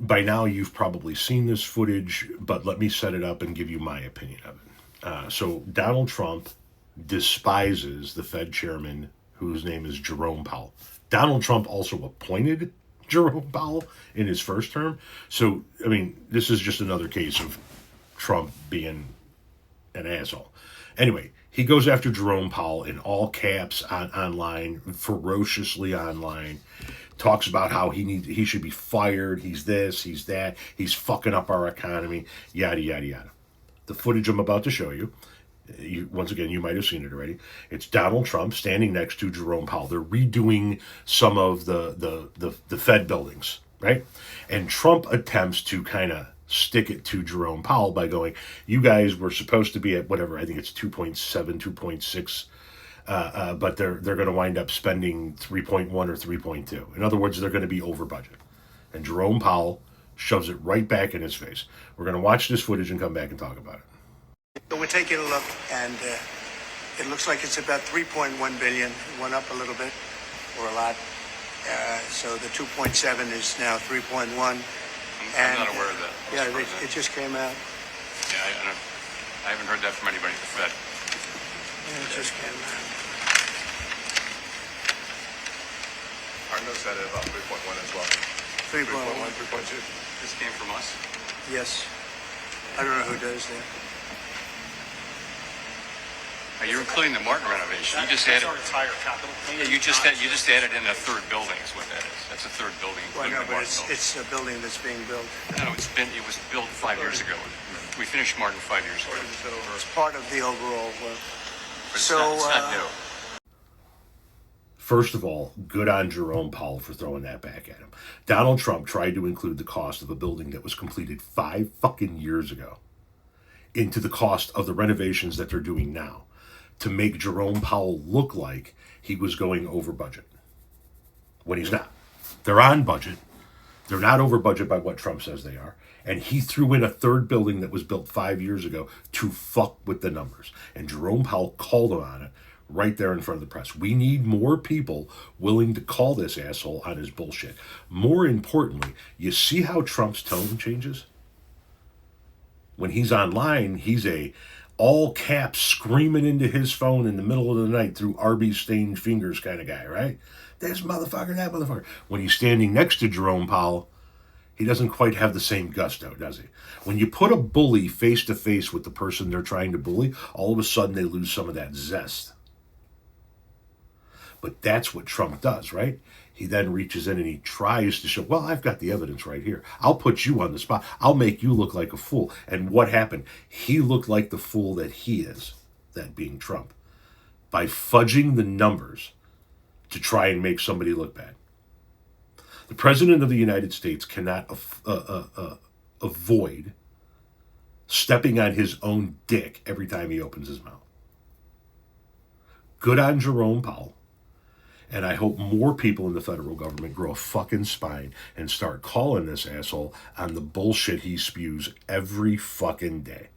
by now you've probably seen this footage, but let me set it up and give you my opinion of it. So Donald Trump despises the Fed chairman, whose name is Jerome Powell. Donald Trump also appointed Jerome Powell in his first term. So, I mean, this is just another case of Trump being an asshole. Anyway, he goes after Jerome Powell in all caps online, ferociously online. Talks about how he should be fired. He's this, he's that. He's fucking up our economy. Yada yada yada. The footage I'm about to show you. Once again, you might have seen it already. It's Donald Trump standing next to Jerome Powell. They're redoing some of the Fed buildings, right? And Trump attempts to kind of stick it to Jerome Powell by going, you guys were supposed to be at whatever, I think it's 2.7, 2.6, but they're going to wind up spending 3.1 or 3.2. In other words, they're going to be over budget. And Jerome Powell shoves it right back in his face. We're going to watch this footage and come back and talk about it. So we're taking a look, and it looks like it's about 3.1 billion. It went up a little bit, or a lot. So the 2.7 is now 3.1. I'm not aware of that. Yeah, it just came out. Yeah, I haven't heard that from anybody at the Fed. Yeah, it just came out. Arno said it about 3.1 as well. 3.1. 3.2. This came from us? Yes. I don't know who does that. You're including the Martin renovation. You just added. Our entire capital. Yeah, you just added in a third building. Is what that is. That's a third building. Well, no, including the but Martin building. it's a building that's being built. No, it was built 5 years ago. We finished Martin 5 years ago. It's part of the overall work. But it's So, not new. First of all, good on Jerome Powell for throwing that back at him. Donald Trump tried to include the cost of a building that was completed 5 fucking years ago into the cost of the renovations that they're doing now, to make Jerome Powell look like he was going over budget, when he's not. They're on budget. They're not over budget by what Trump says they are. And he threw in a third building that was built 5 years ago to fuck with the numbers. And Jerome Powell called him on it right there in front of the press. We need more people willing to call this asshole on his bullshit. More importantly, you see how Trump's tone changes? When he's online, he's a all caps screaming into his phone in the middle of the night through Arby's stained fingers kind of guy, right? This motherfucker, that motherfucker. When he's standing next to Jerome Powell, he doesn't quite have the same gusto, does he? When you put a bully face to face with the person they're trying to bully, all of a sudden they lose some of that zest. But that's what Trump does, right? He then reaches in and he tries to show, well, I've got the evidence right here. I'll put you on the spot. I'll make you look like a fool. And what happened? He looked like the fool that he is, that being Trump, by fudging the numbers to try and make somebody look bad. The President of the United States cannot avoid stepping on his own dick every time he opens his mouth. Good on Jerome Powell. And I hope more people in the federal government grow a fucking spine and start calling this asshole on the bullshit he spews every fucking day.